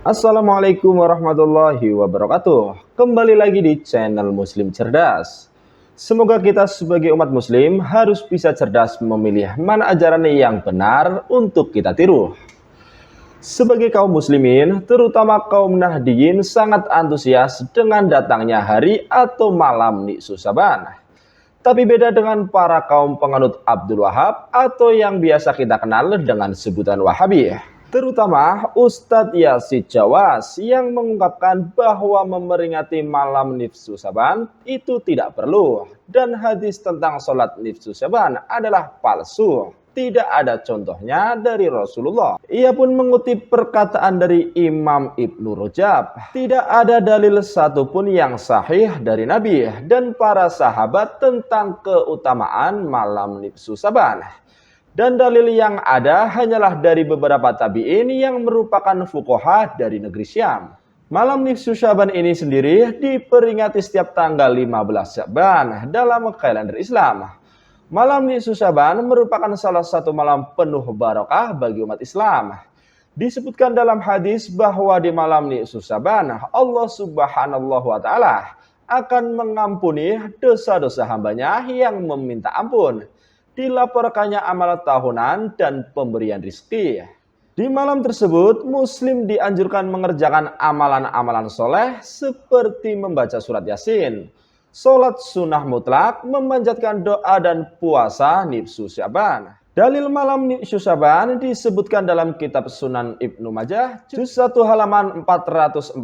Assalamualaikum warahmatullahi wabarakatuh. Kembali lagi di channel Muslim Cerdas. Semoga kita sebagai umat muslim harus bisa cerdas memilih mana ajaran yang benar untuk kita tiru. Sebagai kaum muslimin, terutama kaum Nahdiyin sangat antusias dengan datangnya hari atau malam Nisfu Syaban. Tapi beda dengan para kaum penganut Abdul Wahab atau yang biasa kita kenal dengan sebutan Wahabi. Terutama Ustadz Yazid Jawas yang mengungkapkan bahwa memperingati malam Nisfu Syaban itu tidak perlu. Dan hadis tentang sholat Nisfu Syaban adalah palsu. Tidak ada contohnya dari Rasulullah. Ia pun mengutip perkataan dari Imam Ibnu Rajab. Tidak ada dalil satupun yang sahih dari Nabi dan para sahabat tentang keutamaan malam Nisfu Syaban. Dan dalil yang ada hanyalah dari beberapa tabi'in yang merupakan fuqaha dari negeri Syam. Malam Nisfu Syaban ini sendiri diperingati setiap tanggal 15 Syaban dalam kalender Islam. Malam Nisfu Syaban merupakan salah satu malam penuh barokah bagi umat Islam. Disebutkan dalam hadis bahwa di malam Nisfu Syaban Allah Subhanahu wa taala akan mengampuni dosa-dosa hambanya yang meminta ampun. Dilaporkannya amal tahunan dan pemberian rizki. Di malam tersebut, Muslim dianjurkan mengerjakan amalan-amalan soleh seperti membaca surat Yasin, sholat sunnah mutlak, memanjatkan doa dan puasa Nisfu Syaban. Dalil malam Nisfu Syaban disebutkan dalam kitab Sunan Ibnu Majah, juz 1 halaman 444,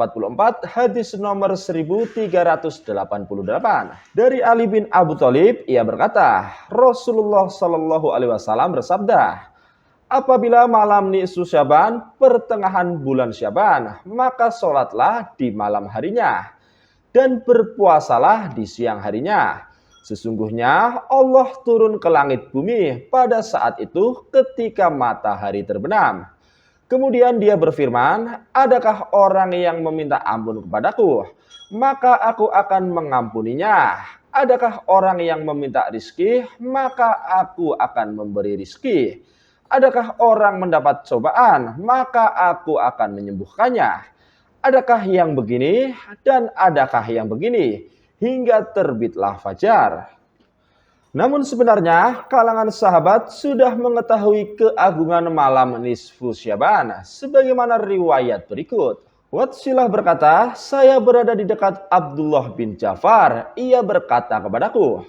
hadis nomor 1388. Dari Ali bin Abu Thalib, ia berkata, Rasulullah Shallallahu Alaihi Wasallam bersabda, apabila malam Nisfu Syaban, pertengahan bulan Syaban, maka sholatlah di malam harinya dan berpuasalah di siang harinya. Sesungguhnya Allah turun ke langit bumi pada saat itu ketika matahari terbenam. Kemudian dia berfirman, adakah orang yang meminta ampun kepadaku? Maka aku akan mengampuninya. Adakah orang yang meminta rizki? Maka aku akan memberi rizki. Adakah orang mendapat cobaan? Maka aku akan menyembuhkannya. Adakah yang begini dan adakah yang begini? Hingga terbitlah fajar. Namun sebenarnya kalangan sahabat sudah mengetahui keagungan malam Nisfu Syaban sebagaimana riwayat berikut. Watsilah berkata, saya berada di dekat Abdullah bin Ja'far. Ia berkata kepadaku,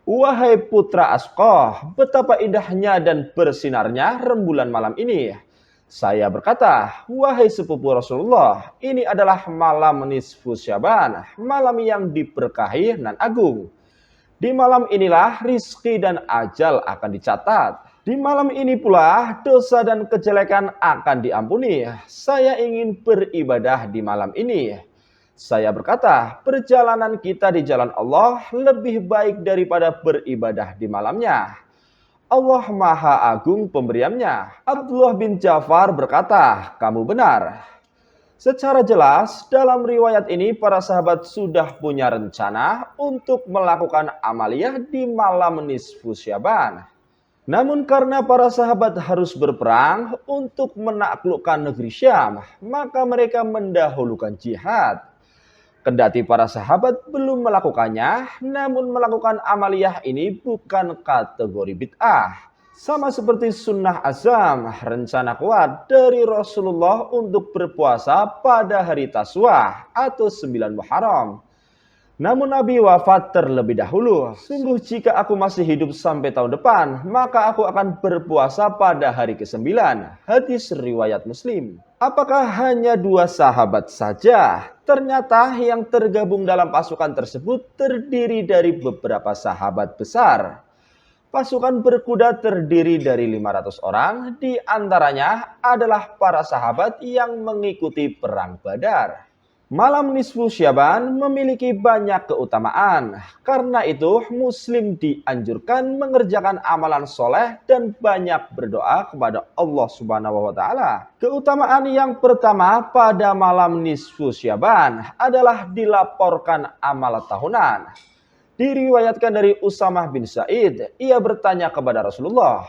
wahai putra Asqah, betapa indahnya dan bersinarnya rembulan malam ini. Saya berkata, wahai sepupu Rasulullah, ini adalah malam Nisfu Syaban, malam yang diberkahi dan agung. Di malam inilah rizki dan ajal akan dicatat. Di malam ini pula dosa dan kejelekan akan diampuni. Saya ingin beribadah di malam ini. Saya berkata, perjalanan kita di jalan Allah lebih baik daripada beribadah di malamnya. Allah Maha Agung pemberiannya. Abdullah bin Ja'far berkata, kamu benar. Secara jelas, dalam riwayat ini para sahabat sudah punya rencana untuk melakukan amaliyah di malam Nisfu Syaban. Namun karena para sahabat harus berperang untuk menaklukkan negeri Syam, maka mereka mendahulukan jihad. Kendati para sahabat belum melakukannya, namun melakukan amaliyah ini bukan kategori bid'ah. Sama seperti sunnah azam, rencana kuat dari Rasulullah untuk berpuasa pada hari Taswah atau 9 Muharram. Namun Nabi wafat terlebih dahulu. Sungguh jika aku masih hidup sampai tahun depan, maka aku akan berpuasa pada hari ke-9. Hadis riwayat Muslim. Apakah hanya 2 sahabat saja? Ternyata yang tergabung dalam pasukan tersebut terdiri dari beberapa sahabat besar. Pasukan berkuda terdiri dari 500 orang, di antaranya adalah para sahabat yang mengikuti perang Badar. Malam Nisfu Syaban memiliki banyak keutamaan. Karena itu, Muslim dianjurkan mengerjakan amalan soleh dan banyak berdoa kepada Allah Subhanahu wa taala. Keutamaan yang pertama pada malam Nisfu Syaban adalah dilaporkan amal tahunan. Diriwayatkan dari Usamah bin Sa'id, ia bertanya kepada Rasulullah,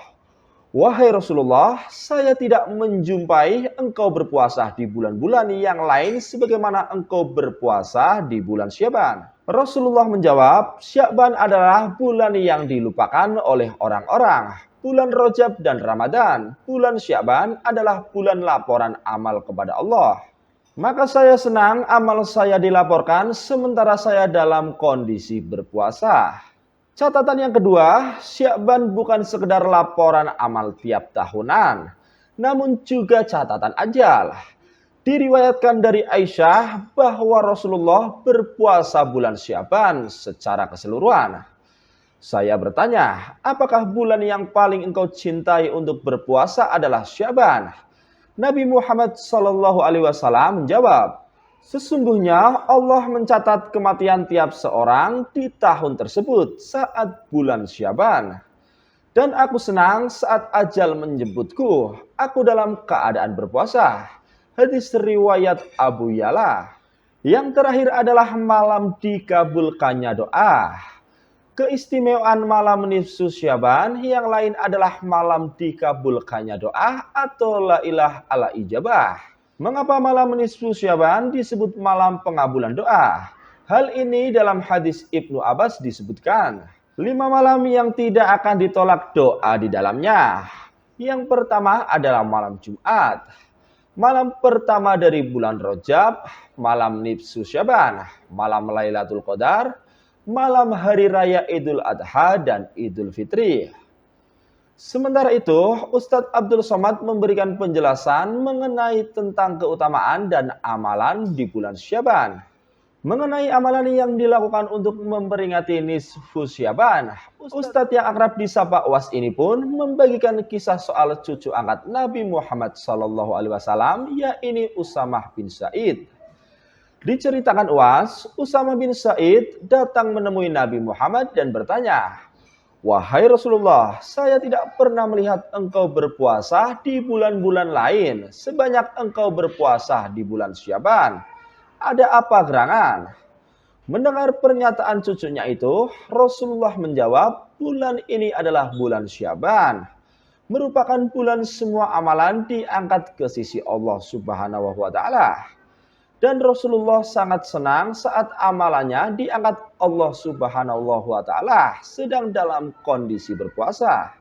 Wahai Rasulullah, saya tidak menjumpai engkau berpuasa di bulan-bulan yang lain sebagaimana engkau berpuasa di bulan Syaban. Rasulullah menjawab, Syaban adalah bulan yang dilupakan oleh orang-orang. Bulan Rajab dan Ramadan, bulan Syaban adalah bulan laporan amal kepada Allah. Maka saya senang amal saya dilaporkan sementara saya dalam kondisi berpuasa. Catatan yang kedua, Sya'ban bukan sekedar laporan amal tiap tahunan, namun juga catatan ajal. Diriwayatkan dari Aisyah bahwa Rasulullah berpuasa bulan Sya'ban secara keseluruhan. Saya bertanya, apakah bulan yang paling engkau cintai untuk berpuasa adalah Sya'ban? Nabi Muhammad SAW menjawab, sesungguhnya Allah mencatat kematian tiap seorang di tahun tersebut saat bulan Syaban. Dan aku senang saat ajal menjemputku, aku dalam keadaan berpuasa. Hadis riwayat Abu Yala. Yang terakhir adalah malam dikabulkannya doa. Keistimewaan malam nisfu Syaban yang lain adalah malam dikabulkannya doa atau la ilah ala ijabah. Mengapa malam nisfu Syaban disebut malam pengabulan doa? Hal ini dalam hadis Ibnu Abbas disebutkan. 5 malam yang tidak akan ditolak doa di dalamnya. Yang pertama adalah malam Jumat. Malam pertama dari bulan Rajab, malam nisfu Syaban, malam Lailatul Qadar, malam hari raya Idul Adha dan Idul Fitri. Sementara itu, Ustadz Abdul Somad memberikan penjelasan mengenai tentang keutamaan dan amalan di bulan Syaban. Mengenai amalan yang dilakukan untuk memperingati nisfu Syaban, Ustadz yang akrab disapa Uwas ini pun membagikan kisah soal cucu angkat Nabi Muhammad SAW, yaitu Usamah bin Said. Diceritakan Uwas, Usamah bin Said datang menemui Nabi Muhammad dan bertanya, wahai Rasulullah, saya tidak pernah melihat engkau berpuasa di bulan-bulan lain sebanyak engkau berpuasa di bulan Syaban. Ada apa gerangan? Mendengar pernyataan cucunya itu, Rasulullah menjawab, bulan ini adalah bulan Syaban. Merupakan bulan semua amalan diangkat ke sisi Allah Subhanahu wa Ta'ala. Dan Rasulullah sangat senang saat amalannya diangkat Allah Subhanahu wa Ta'ala sedang dalam kondisi berpuasa.